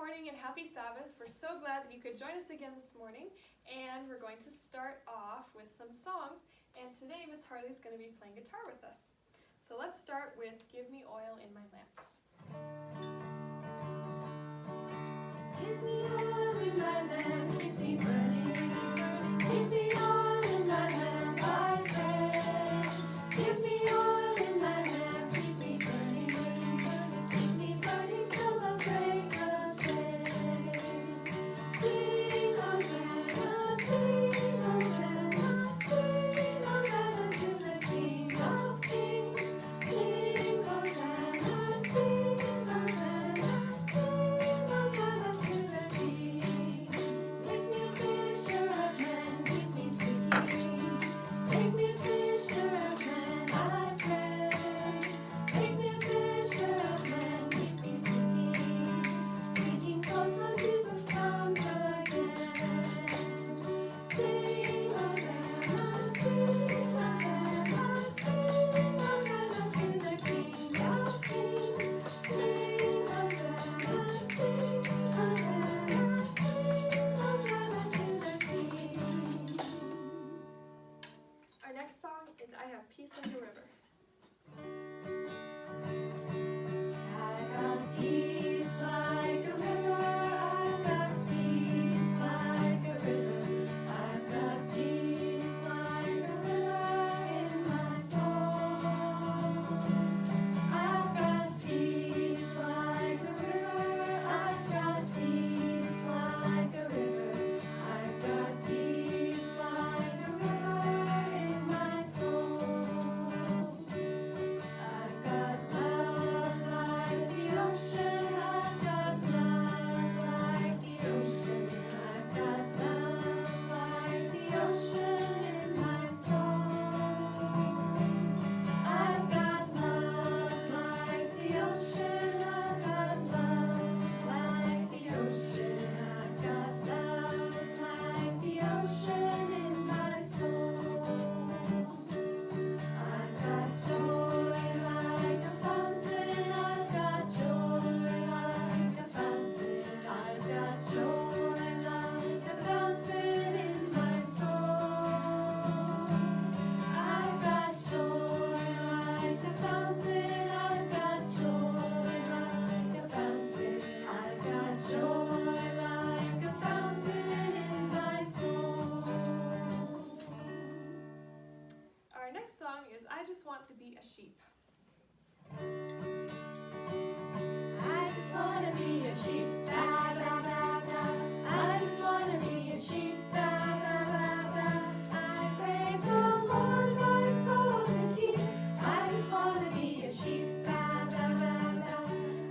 morning and happy Sabbath. We're so glad that you could join us again this morning, and we're going to start off with some songs, and today Miss Harley's going to be playing guitar with us. So let's start with Give Me Oil in My Lamp. Give me oil in my lamp, keep me burning. Give me oil in my lamp, I pray. Give me oil in my lamp, keep me burning, burning, burning. Keep me burning till the break of day. Sing Hosanna, sing Hosanna, sing Hosanna to the King of Kings. Sing Hosanna, sing Hosanna, sing Hosanna to the King. Make me a fisher of men, keep me seeking. Make me a fisher of men, I pray. Make me a fisher of men, keep me seeking. Seeking close till Jesus comes again. Sing Hosanna, sing Hosanna, sing Hosanna to the King of Kings. Sing Hosanna, sing Hosanna, sing Hosanna to the King. Our next song is I Have Peace Like a River. I got peace like a river. I got peace like a river. I got peace like a river in my soul. I got peace like a river. I got peace like a river. I got peace like a river in my soul. I've got love like the ocean. I've got love like the ocean. I've got love like the ocean in my soul. I've got love like the ocean. I've got love like the ocean. I've got love like the ocean in my soul. I've got joy like a fountain. I've got joy like a fountain. I've got joy like a fountain in my soul. I've got joy like a fountain. I've got joy like a fountain. I've got joy like a fountain in my soul. Our next song is I Just Want to Be a Sheep. I just wanna be a sheep, ba ba ba ba. I just wanna be a sheep, ba ba ba ba. I pray to the Lord my soul to keep. I just wanna be a sheep, ba ba ba ba.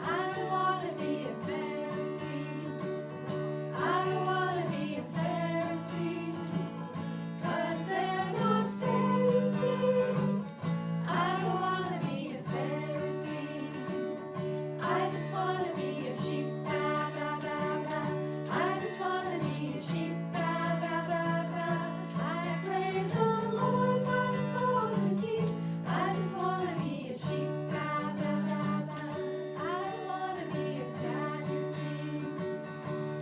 I don't wanna be a Pharisee. I don't wanna be a Pharisee, 'cause they're not fair, you see. I don't wanna be a Pharisee. I just wanna be a sheep, ba ba ba ba. I just wanna be a sheep, ba ba ba ba. I praise the Lord my soul to keep. I just wanna be a sheep, ba ba ba ba. I don't wanna be a Sadducee.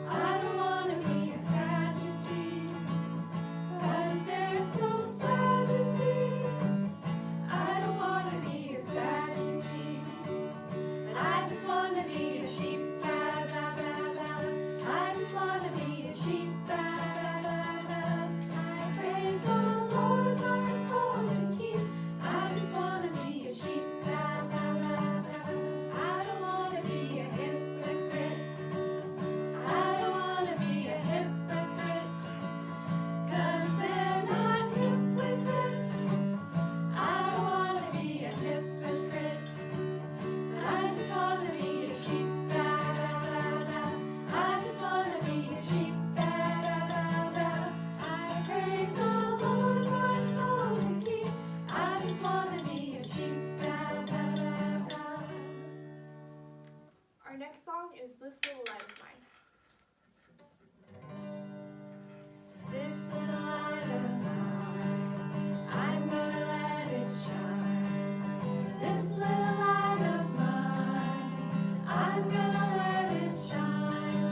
I don't wanna be a Sadducee, 'cause they're so sad, you see. I don't wanna be a Sadducee. I just wanna be a sheep, ba ba ba ba. I just wanna be a sheep, ba ba ba ba. I praise the Lord my soul to keep. I just wanna be a sheep, ba ba ba ba. I don't wanna be a hypocrite. I don't wanna be a hypocrite, 'cause they're not hip with it. I don't wanna be a hypocrite. I just wanna be a sheep, ba ba ba ba. I just wanna be a sheep, ba ba ba ba. I praise the Lord my soul to keep. I just wanna be a sheep, ba ba ba ba. Our next song is This Little Light of Mine. This little light of mine, I'm gonna let it shine. This little light of mine, I'm gonna let it shine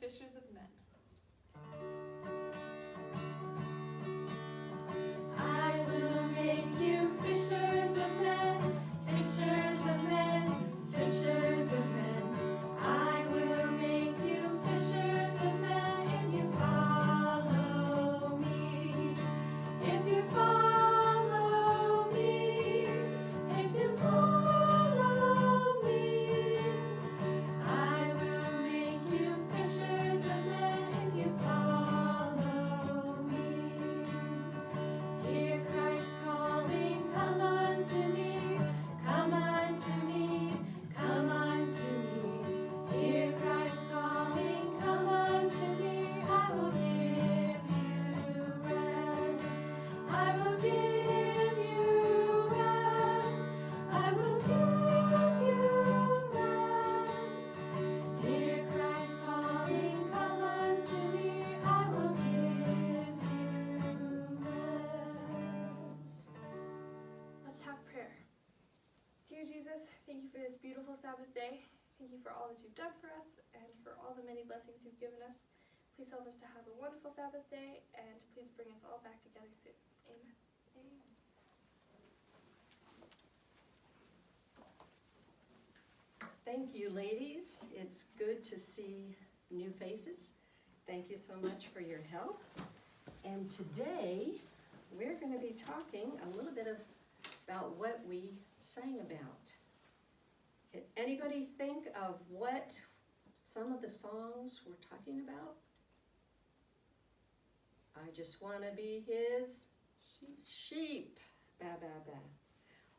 fishers of men. I will make you fishers of men, fishers of men, fishers of men. I will make you fishers of men if you follow me. If you follow me, if you follow me, I will make you fishers of men if you follow me. Hear Christ calling, come unto me, come unto me, come unto me. Hear Christ calling, come unto me, I will give you rest. I will give you rest. I will give you rest. Hear Christ calling, come unto me, I will give you rest. Let's have prayer. Dear Jesus, thank you for this beautiful Sabbath day. Thank you for all that you've done for us and for all the many blessings you've given us. Please help us to have a wonderful Sabbath day, and please bring us all back together soon. Amen. Amen. Thank you, ladies. It's good to see new faces. Thank you so much for your help. And today, we're going to be talking a little bit about what we sang about. Can anybody think of what some of the songs were talking about? I just want to be his sheep. Ba, ba, ba.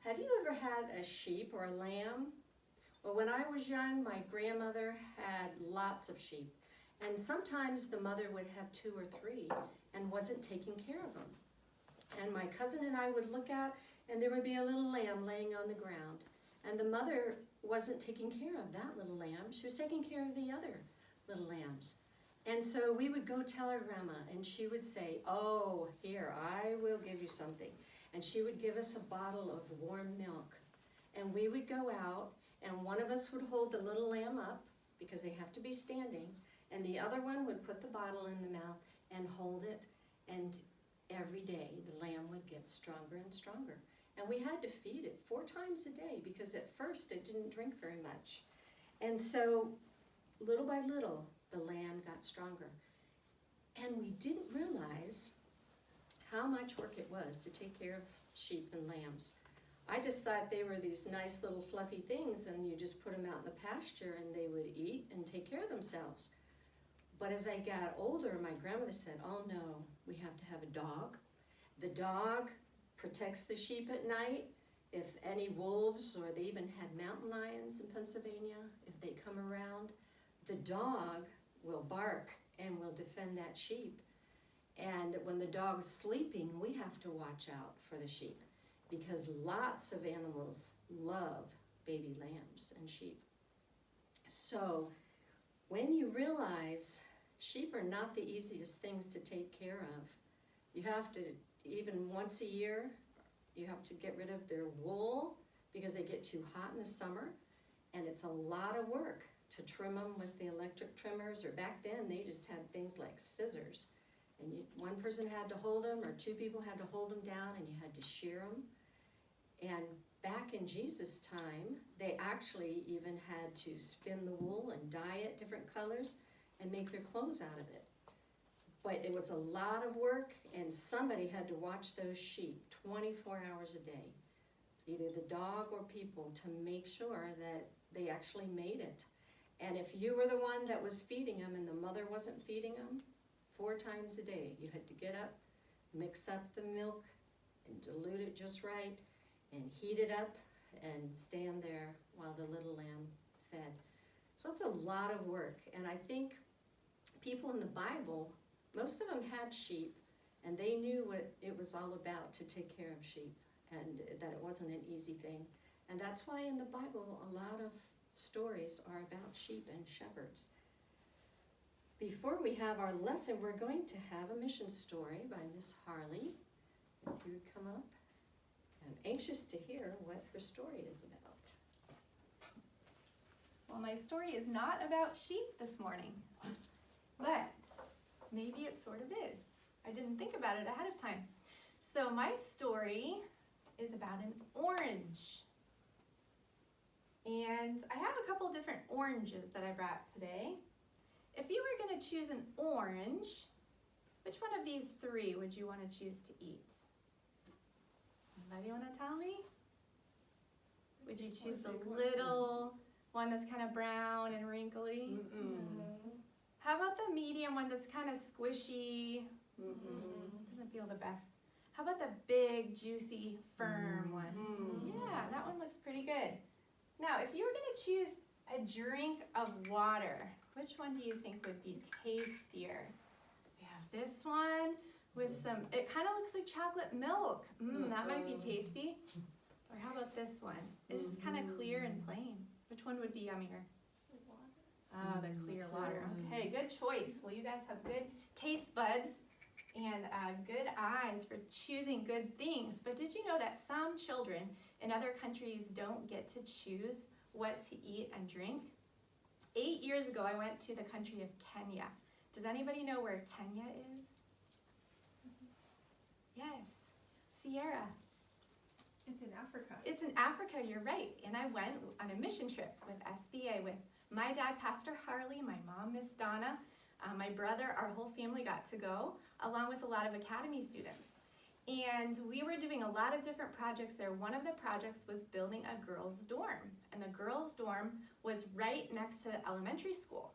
Have you ever had a sheep or a lamb? Well, when I was young, my grandmother had lots of sheep. And sometimes the mother would have 2 or 3 and wasn't taking care of them. And my cousin and I would look out, and there would be a little lamb laying on the ground. And the mother wasn't taking care of that little lamb. She was taking care of the other little lambs. And so we would go tell our grandma, and she would say, oh, here, I will give you something. And she would give us a bottle of warm milk. And we would go out, and one of us would hold the little lamb up, because they have to be standing, and the other one would put the bottle in the mouth and hold it, and every day the lamb would get stronger and stronger. And we had to feed it 4 times a day, because at first it didn't drink very much. And so little by little, the lamb got stronger. And we didn't realize how much work it was to take care of sheep and lambs. I just thought they were these nice little fluffy things, and you just put them out in the pasture and they would eat and take care of themselves. But as I got older, my grandmother said, oh no, we have to have a dog. The dog protects the sheep at night. If any wolves, or they even had mountain lions in Pennsylvania, if they come around, the dog will bark and will defend that sheep. And when the dog's sleeping, we have to watch out for the sheep, because lots of animals love baby lambs and sheep. So when you realize sheep are not the easiest things to take care of, you have to, even once a year, you have to get rid of their wool because they get too hot in the summer, and it's a lot of work to trim them with the electric trimmers, or back then they just had things like scissors, and one person had to hold them, or 2 people had to hold them down, and you had to shear them. And back in Jesus' time, they actually even had to spin the wool and dye it different colors and make their clothes out of it. But it was a lot of work, and somebody had to watch those sheep 24 hours a day, either the dog or people, to make sure that they actually made it. And if you were the one that was feeding them and the mother wasn't feeding them, 4 times a day, you had to get up, mix up the milk, and dilute it just right, and heat it up, and stand there while the little lamb fed. So it's a lot of work, and I think people in the Bible, most of them had sheep, and they knew what it was all about to take care of sheep, and that it wasn't an easy thing. And that's why in the Bible, a lot of stories are about sheep and shepherds. Before we have our lesson, we're going to have a mission story by Miss Harley. If you would come up. I'm anxious to hear what her story is about. Well, my story is not about sheep this morning. but maybe it sort of is. I didn't think about it ahead of time. So my story is about an orange. And I have a couple different oranges that I brought today. If you were going to choose an orange, which one of these three would you want to choose to eat? Anybody want to tell me? Would you choose the little one that's kind of brown and wrinkly? How about the medium one that's kind of squishy? Doesn't feel the best. How about the big, juicy, firm one? Yeah, that one looks pretty good. Now, if you were going to choose a drink of water, which one do you think would be tastier? We have this one with some, it kind of looks like chocolate milk. That might be tasty. Or how about this one? It's just kind of clear and plain. Which one would be yummier? Oh, the clear water. Okay, good choice. Well, you guys have good taste buds and good eyes for choosing good things. But did you know that some children in other countries don't get to choose what to eat and drink? 8 years ago, I went to the country of Kenya. Does anybody know where Kenya is? Yes, Sierra. It's in Africa. It's in Africa, you're right. And I went on a mission trip with SDA with my dad, Pastor Harley, my mom, Miss Donna, my brother, our whole family got to go, along with a lot of academy students. And we were doing a lot of different projects there. One of the projects was building a girls' dorm. And the girls' dorm was right next to the elementary school.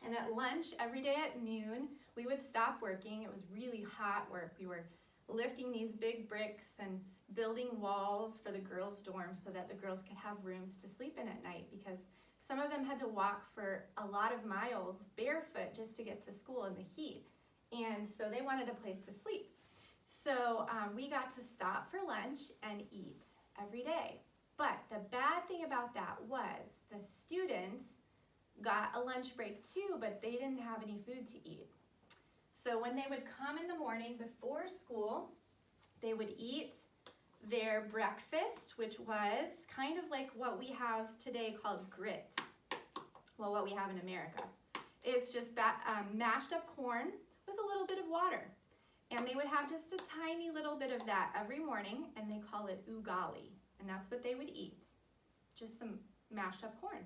And at lunch, every day at noon, we would stop working. It was really hot work. We were lifting these big bricks and building walls for the girls' dorm so that the girls could have rooms to sleep in at night, because some of them had to walk for a lot of miles barefoot just to get to school in the heat. And so they wanted a place to sleep. So we got to stop for lunch and eat every day. But the bad thing about that was the students got a lunch break too, but they didn't have any food to eat. So when they would come in the morning before school, they would eat their breakfast, which was kind of like what we have today called grits. Well, what we have in America. It's just mashed up corn with a little bit of water. And they would have just a tiny little bit of that every morning, and they call it ugali. And that's what they would eat, just some mashed up corn.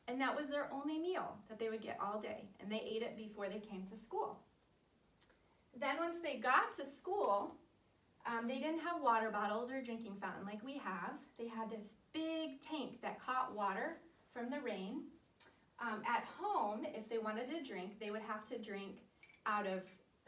And that was their only meal that they would get all day. And they ate it before they came to school. Then once they got to school, they didn't have water bottles or drinking fountain like we have. They had this big tank that caught water from the rain. At home, if they wanted to drink, they would have to drink out of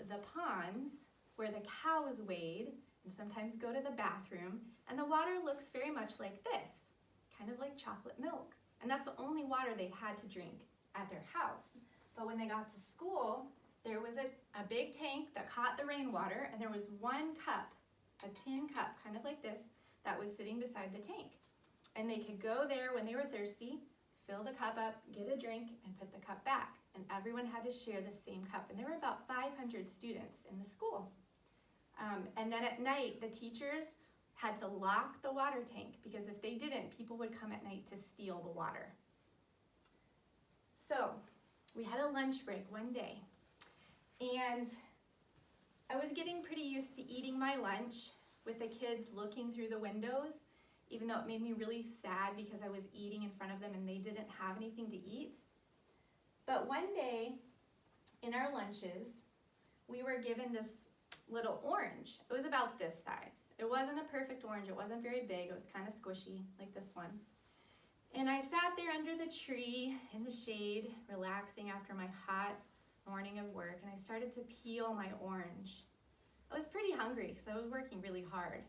the ponds where the cows wade and sometimes go to the bathroom. And the water looks very much like this, kind of like chocolate milk. And that's the only water they had to drink at their house. But when they got to school, there was a big tank that caught the rainwater, and there was one cup, a tin cup, kind of like this, that was sitting beside the tank. And they could go there when they were thirsty, fill the cup up, get a drink, and put the cup back. And everyone had to share the same cup. And there were about 500 students in the school. And then at night, the teachers had to lock the water tank, because if they didn't, people would come at night to steal the water. So we had a lunch break one day. And I was getting pretty used to eating my lunch with the kids looking through the windows, even though it made me really sad because I was eating in front of them and they didn't have anything to eat. But one day in our lunches, we were given this little orange. It was about this size. It wasn't a perfect orange. It wasn't very big. It was kind of squishy, like this one. And I sat there under the tree in the shade, relaxing after my hot morning of work, and I started to peel my orange. I was pretty hungry because I was working really hard.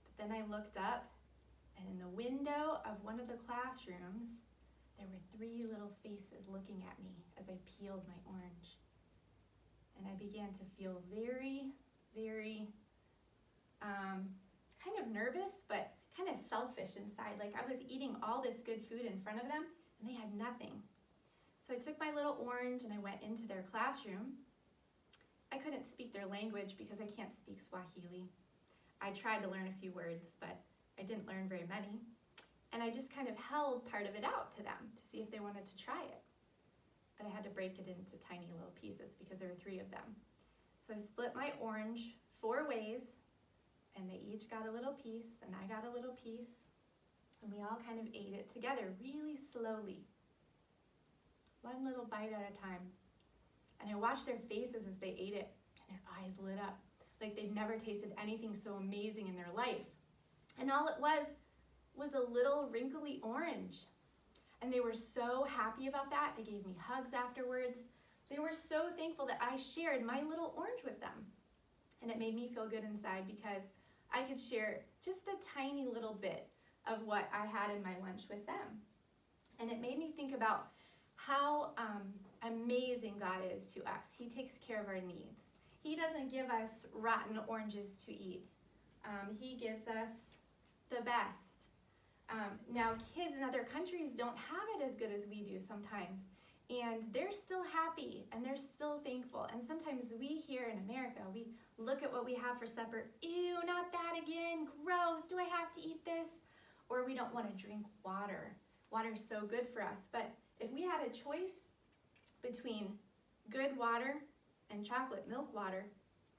But then I looked up, and in the window of one of the classrooms, there were 3 little faces looking at me as I peeled my orange. And I began to feel very, very kind of nervous, but kind of selfish inside. Like I was eating all this good food in front of them, and they had nothing. So I took my little orange and I went into their classroom. I couldn't speak their language because I can't speak Swahili. I tried to learn a few words, but I didn't learn very many. And I just kind of held part of it out to them to see if they wanted to try it. but I had to break it into tiny little pieces because there were 3 of them. So I split my orange 4 ways, and they each got a little piece, and I got a little piece, and we all kind of ate it together really slowly, 1 little bite at a time. And I watched their faces as they ate it, and their eyes lit up like they'd never tasted anything so amazing in their life. And all it was a little wrinkly orange. And they were so happy about that. They gave me hugs afterwards. They were so thankful that I shared my little orange with them. And it made me feel good inside because I could share just a tiny little bit of what I had in my lunch with them. And it made me think about how amazing God is to us. He takes care of our needs. He doesn't give us rotten oranges to eat. He gives us the best. Now, kids in other countries don't have it as good as we do sometimes, and they're still happy and they're still thankful. And sometimes we here in America, we look at what we have for supper, ew, not that again, gross, do I have to eat this? Or we don't want to drink water. Water's so good for us, but if we had a choice between good water and chocolate milk water,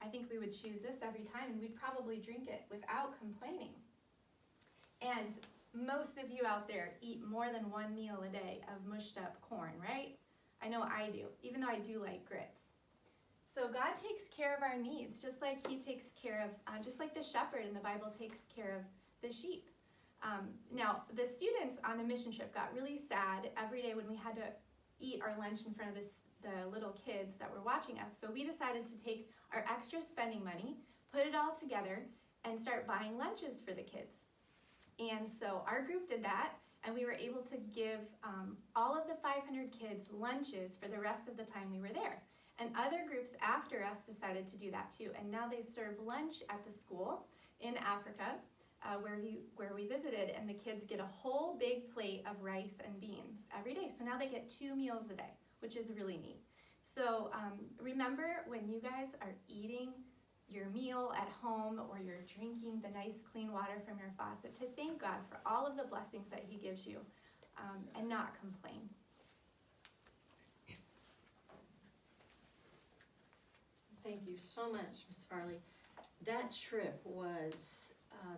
I think we would choose this every time, and we'd probably drink it without complaining. And most of you out there eat more than 1 meal a day of mushed up corn, right? I know I do, even though I do like grits. So God takes care of our needs, just like He takes care of, just like the shepherd in the Bible takes care of the sheep. Now, the students on the mission trip got really sad every day when we had to eat our lunch in front of the little kids that were watching us. So we decided to take our extra spending money, put it all together, and start buying lunches for the kids. And so our group did that, and we were able to give all of the 500 kids lunches for the rest of the time we were there. And other groups after us decided to do that too. And now they serve lunch at the school in Africa where we visited, and the kids get a whole big plate of rice and beans every day. So now they get 2 meals a day, which is really neat. So remember, when you guys are eating your meal at home or you're drinking the nice clean water from your faucet, to thank God for all of the blessings that He gives you and not complain. Thank you so much, Miss Harley. That trip was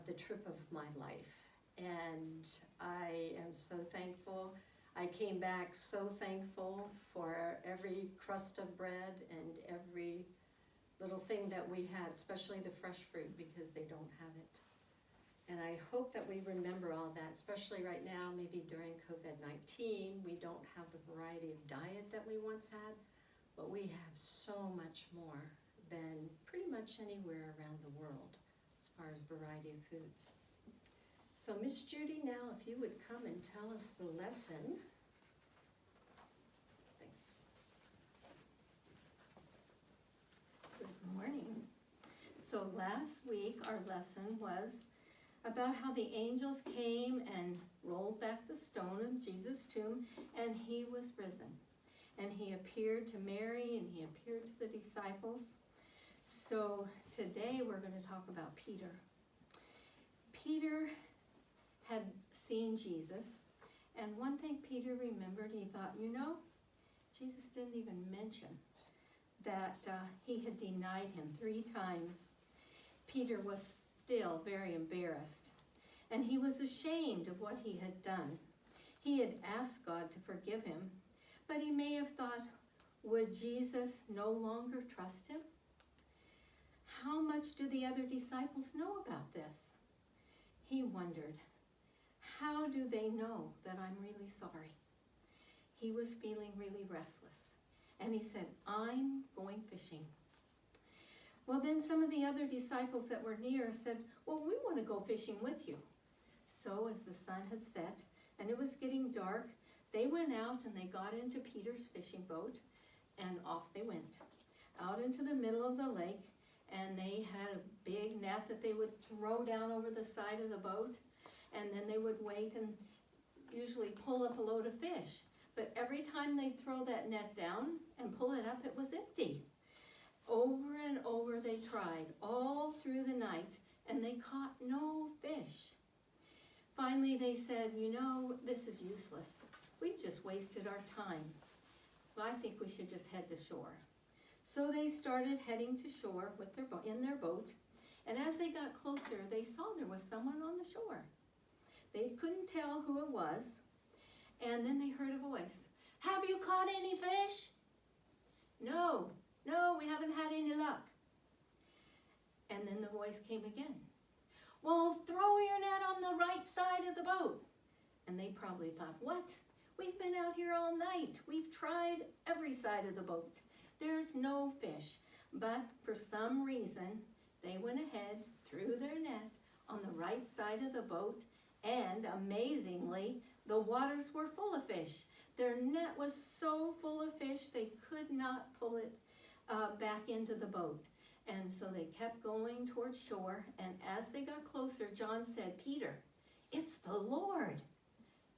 the trip of my life, and I am so thankful. I came back so thankful for every crust of bread and every little thing that we had, especially the fresh fruit, because they don't have it. And I hope that we remember all that, especially right now, maybe during COVID-19, we don't have the variety of diet that we once had, but we have so much more than pretty much anywhere around the world as far as variety of foods. So Miss Judy, now if you would come and tell us the lesson. Thanks. Good morning. So last week our lesson was about how the angels came and rolled back the stone of Jesus' tomb, and He was risen. And He appeared to Mary and He appeared to the disciples. So today we're going to talk about Peter. Peter had seen Jesus, and one thing Peter remembered, he thought, Jesus didn't even mention that He had denied Him 3 times. Peter was still very embarrassed, and he was ashamed of what he had done. He had asked God to forgive him, but he may have thought, would Jesus no longer trust him? How much do the other disciples know about this? He wondered, how do they know that I'm really sorry? He was feeling really restless, and he said, I'm going fishing. Well, then some of the other disciples that were near said, well, we want to go fishing with you. So as the sun had set and it was getting dark, they went out and they got into Peter's fishing boat, and off they went out into the middle of the lake, and they had a big net that they would throw down over the side of the boat, and then they would wait and usually pull up a load of fish. But every time they'd throw that net down and pull it up, it was empty. Over and over they tried, all through the night, and they caught no fish. Finally they said, this is useless. We've just wasted our time. well, I think we should just head to shore. So they started heading to shore with in their boat, and as they got closer, they saw there was someone on the shore. They couldn't tell who it was, and then they heard a voice. Have you caught any fish? No, we haven't had any luck. And then the voice came again. Well, throw your net on the right side of the boat. And they probably thought, what? We've been out here all night. We've tried every side of the boat. There's no fish. But for some reason, they went ahead, threw their net on the right side of the boat, and amazingly, the waters were full of fish. Their net was so full of fish, they could not pull it back into the boat. And so they kept going towards shore, and as they got closer, John said, Peter, it's the Lord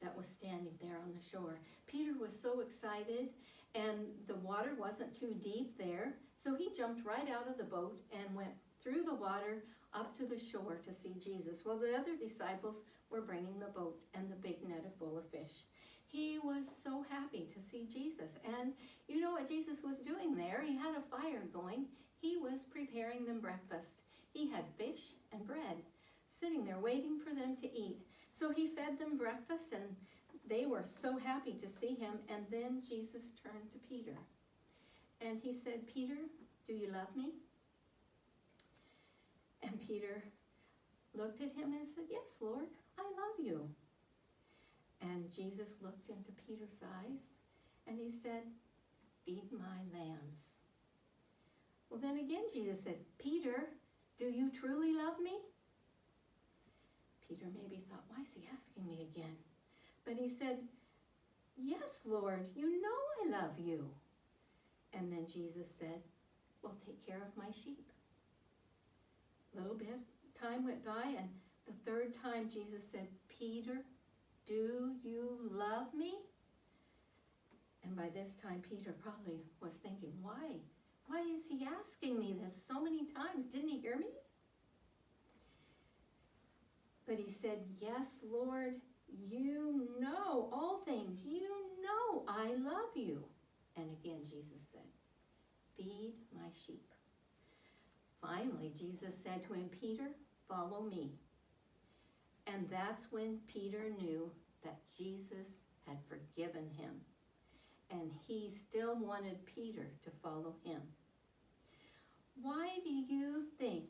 that was standing there on the shore. Peter was so excited, and the water wasn't too deep there, so he jumped right out of the boat and went through the water up to the shore to see Jesus. Well, the other disciples were bringing the boat and the big net full of fish. He was so happy to see Jesus. And you know what Jesus was doing there? He had a fire going. He was preparing them breakfast. He had fish and bread sitting there waiting for them to eat. So he fed them breakfast, and they were so happy to see him. And then Jesus turned to Peter, and he said, Peter, do you love me? And Peter looked at him and said, yes, Lord, I love you. And Jesus looked into Peter's eyes, and he said, feed my lambs. Well, then again, Jesus said, Peter, do you truly love me? Peter maybe thought, why is he asking me again? But he said, yes, Lord, you know I love you. And then Jesus said, well, take care of my sheep. A little bit time went by, and the third time Jesus said, Peter, do you love me? And by this time, Peter probably was thinking, why? Why is he asking me this so many times? Didn't he hear me? But he said, yes, Lord, you know all things. You know I love you. And again, Jesus said, feed my sheep. Finally, Jesus said to him, Peter, follow me. And that's when Peter knew that Jesus had forgiven him. And he still wanted Peter to follow him. Why do you think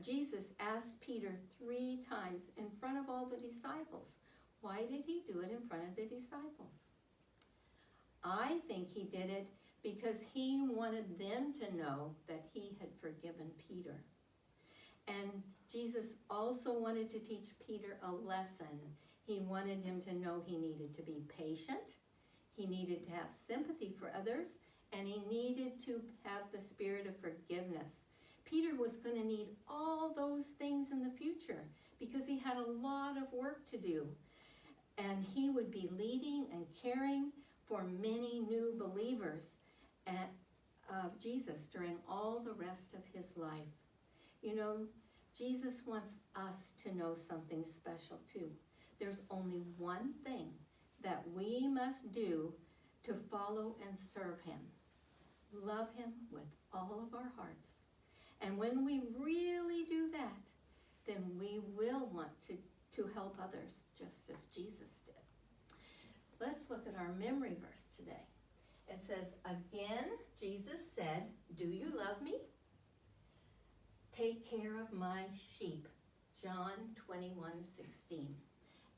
Jesus asked Peter 3 times in front of all the disciples? Why did he do it in front of the disciples? I think he did it because he wanted them to know that he had forgiven Peter. And Jesus also wanted to teach Peter a lesson. He wanted him to know he needed to be patient, he needed to have sympathy for others, and he needed to have the spirit of forgiveness. Peter was going to need all those things in the future because he had a lot of work to do. And he would be leading and caring for many new believers of Jesus during all the rest of his life. You know, Jesus wants us to know something special too. There's only one thing that we must do to follow and serve him. Love him with all of our hearts. And when we really do that, then we will want to help others just as Jesus did. Let's look at our memory verse today. It says, again, Jesus said, do you love me? Take care of my sheep. John 21:16.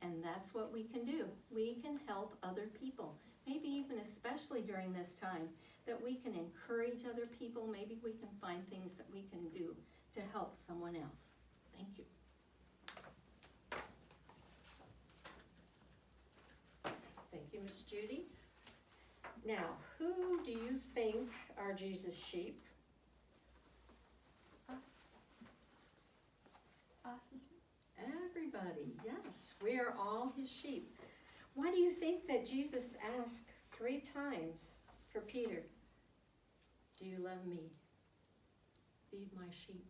And that's what we can do. We can help other people. Maybe even especially during this time, that we can encourage other people. Maybe we can find things that we can do to help someone else. Thank you. Thank you, Miss Judy. Now, who do you think are Jesus' sheep? Us. Us. Everybody, yes. We are all his sheep. Why do you think that Jesus asked 3 times for Peter, do you love me? Feed my sheep.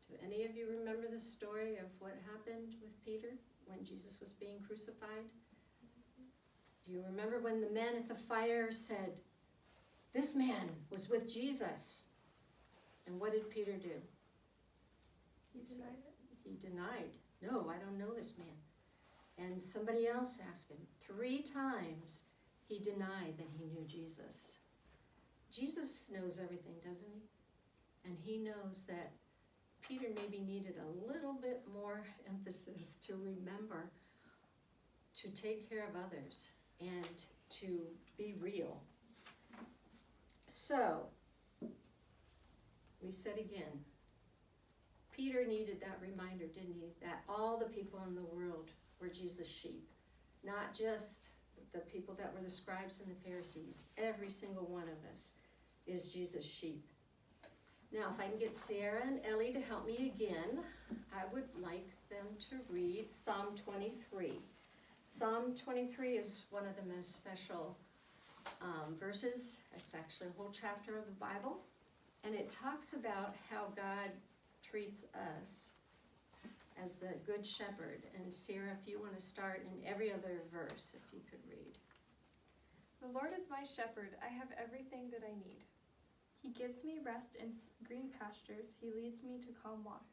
Do any of you remember the story of what happened with Peter when Jesus was being crucified? Do you remember when the men at the fire said, "This man was with Jesus"? And what did Peter do? He denied it. He denied. "No, I don't know this man." And somebody else asked him. 3 times he denied that he knew Jesus. Jesus knows everything, doesn't he? And he knows that Peter maybe needed a little bit more emphasis to remember to take care of others and to be real. So, we said again, Peter needed that reminder, didn't he? That all the people in the world were Jesus' sheep. Not just the people that were the scribes and the Pharisees. Every single one of us is Jesus' sheep. Now, if I can get Sarah and Ellie to help me again, I would like them to read Psalm 23. Psalm 23 is one of the most special verses. It's actually a whole chapter of the Bible. And it talks about how God treats us as the good shepherd. And Sarah, if you want to start in every other verse, if you could read. The Lord is my shepherd. I have everything that I need. He gives me rest in green pastures. He leads me to calm water.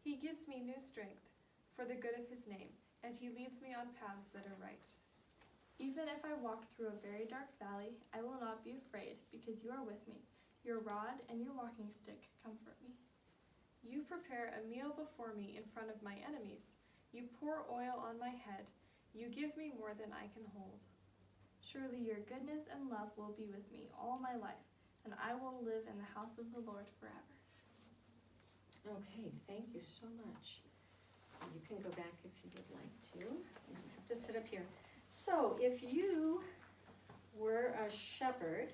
He gives me new strength for the good of his name, and he leads me on paths that are right. Even if I walk through a very dark valley, I will not be afraid, because you are with me. Your rod and your walking stick comfort me. You prepare a meal before me in front of my enemies. You pour oil on my head. You give me more than I can hold. Surely your goodness and love will be with me all my life, and I will live in the house of the Lord forever. Okay, thank you so much. You can go back if you would like to. You don't have to sit up here. So, if you were a shepherd,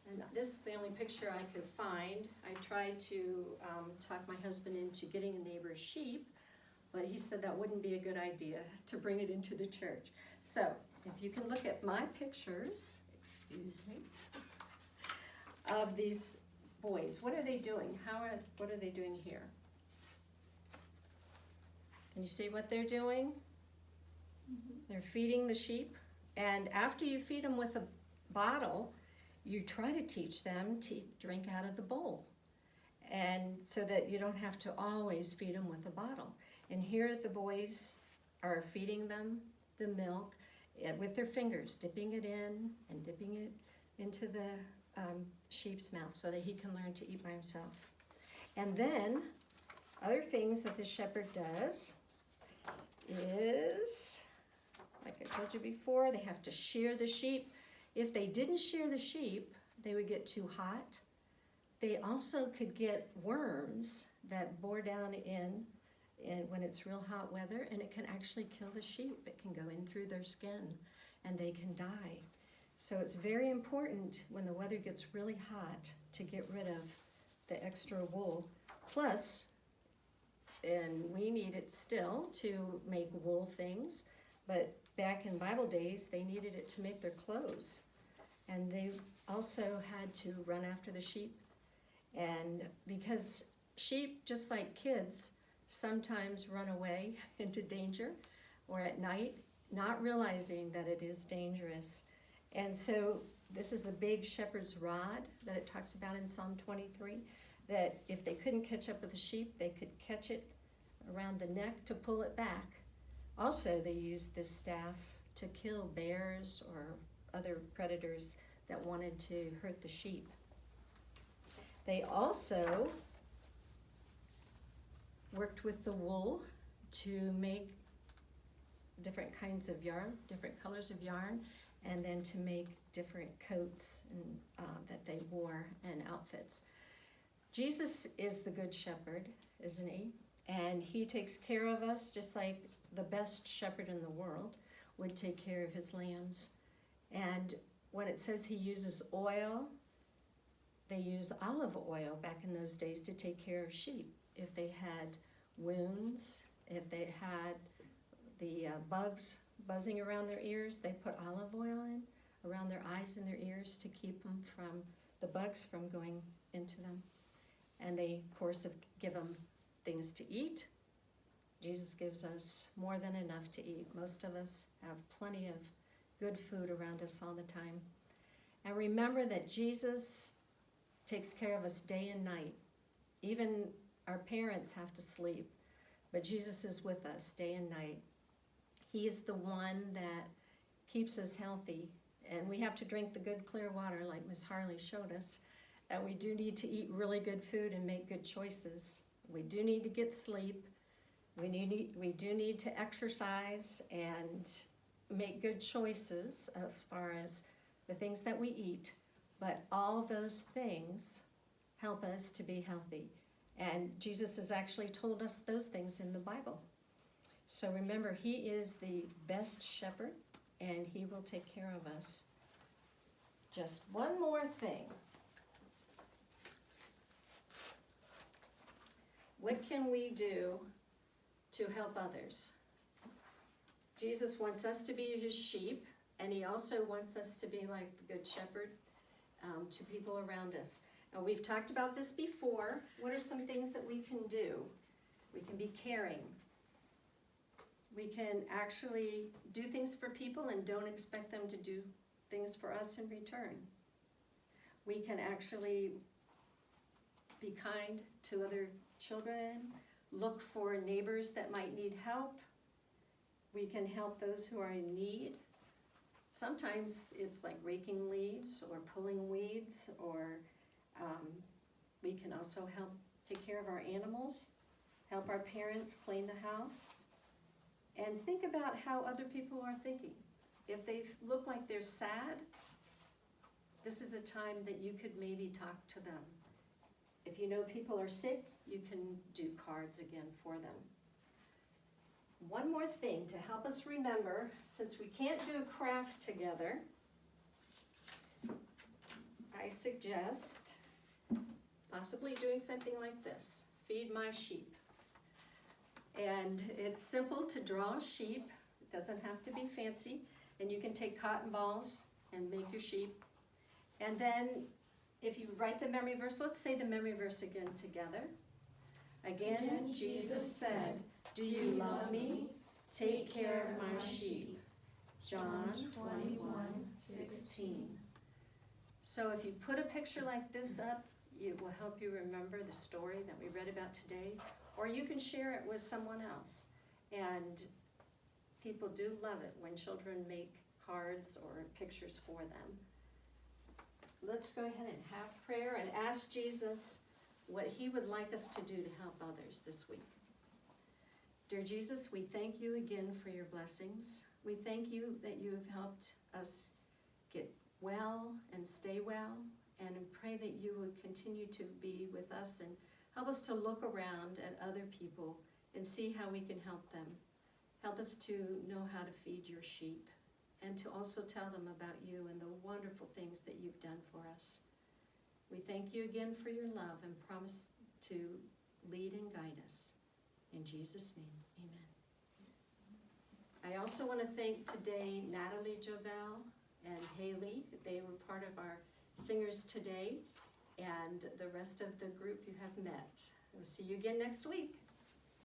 and this is the only picture I could find. I tried to talk my husband into getting a neighbor's sheep, but he said that wouldn't be a good idea to bring it into the church. So, if you can look at my pictures, excuse me, of these boys. What are they doing? What are they doing here? Can you see what they're doing? Mm-hmm. They're feeding the sheep, and after you feed them with a bottle, you try to teach them to drink out of the bowl, and so that you don't have to always feed them with a bottle. And here the boys are feeding them the milk with their fingers, dipping it in and dipping it into the sheep's mouth so that he can learn to eat by himself. And then other things that the shepherd does is, like I told you before, they have to shear the sheep. If they didn't shear the sheep, they would get too hot. They also could get worms that bore down in when it's real hot weather, and it can actually kill the sheep. It can go in through their skin, and they can die. So it's very important when the weather gets really hot to get rid of the extra wool. Plus, and we need it still to make wool things, but back in Bible days, they needed it to make their clothes. And they also had to run after the sheep. And because sheep, just like kids, sometimes run away into danger or at night, not realizing that it is dangerous. And so this is the big shepherd's rod that it talks about in Psalm 23, that if they couldn't catch up with the sheep, they could catch it around the neck to pull it back. Also, they used this staff to kill bears or other predators that wanted to hurt the sheep. They also worked with the wool to make different kinds of yarn, different colors of yarn, and then to make different coats and, that they wore and outfits. Jesus is the good shepherd, isn't he? And he takes care of us just like the best shepherd in the world would take care of his lambs. And when it says he uses oil, they use olive oil back in those days to take care of sheep. If they had wounds, if they had the bugs buzzing around their ears, they put olive oil in around their eyes and their ears to keep them from the bugs from going into them. And they, of course, give them things to eat Jesus gives us more than enough to eat. Most of us have plenty of good food around us all the time. And remember that Jesus takes care of us day and night. Even our parents have to sleep, but Jesus is with us day and night. He is the one that keeps us healthy, and we have to drink the good, clear water like Miss Harley showed us. And we do need to eat really good food and make good choices. We do need to get sleep. We do need to exercise and make good choices as far as the things that we eat. But all those things help us to be healthy. And Jesus has actually told us those things in the Bible. So remember, he is the best shepherd, and he will take care of us. Just one more thing. What can we do to help others? Jesus wants us to be his sheep, and he also wants us to be like the good shepherd to people around us. And we've talked about this before. What are some things that we can do? We can be caring. We can actually do things for people and don't expect them to do things for us in return. We can actually be kind to other children, look for neighbors that might need help. We can help those who are in need. Sometimes it's like raking leaves or pulling weeds, or we can also help take care of our animals, help our parents clean the house, and think about how other people are thinking. If they look like they're sad, this is a time that you could maybe talk to them. If you know people are sick, you can do cards again for them. One more thing to help us remember, since we can't do a craft together, I suggest possibly doing something like this. Feed my sheep. And it's simple to draw a sheep. It doesn't have to be fancy. And you can take cotton balls and make your sheep. And then if you write the memory verse, let's say the memory verse again together. Again, Jesus said, "Do you love me? Take care of my sheep." John 21:16. So if you put a picture like this up, it will help you remember the story that we read about today, or you can share it with someone else. And people do love it when children make cards or pictures for them. Let's go ahead and have prayer and ask Jesus what he would like us to do to help others this week. Dear Jesus, we thank you again for your blessings. We thank you that you have helped us get well and stay well, and pray that you would continue to be with us and help us to look around at other people and see how we can help them. Help us to know how to feed your sheep, and to also tell them about you and the wonderful things that you've done for us. We thank you again for your love and promise to lead and guide us. In Jesus' name, amen. I also want to thank today Natalie Jovel and Haley. They were part of our singers today, and the rest of the group you have met. We'll see you again next week.